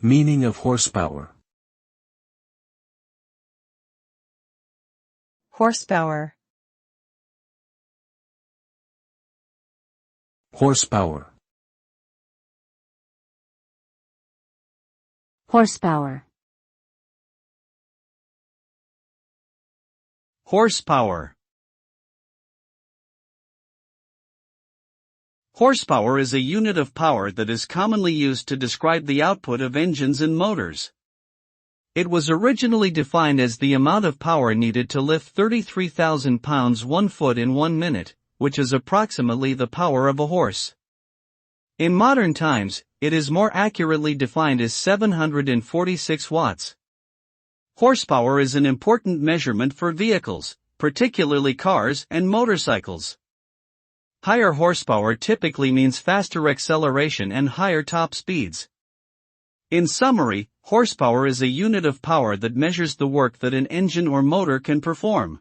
Meaning of horsepower. Horsepower. Horsepower. Horsepower. Horsepower. Horsepower is a unit of power that is commonly used to describe the output of engines and motors. It was originally defined as the amount of power needed to lift 33,000 pounds 1 foot in 1 minute, which is approximately the power of a horse. In modern times, it is more accurately defined as 746 watts. Horsepower is an important measurement for vehicles, particularly cars and motorcycles. Higher horsepower typically means faster acceleration and higher top speeds. In summary, horsepower is a unit of power that measures the work that an engine or motor can perform.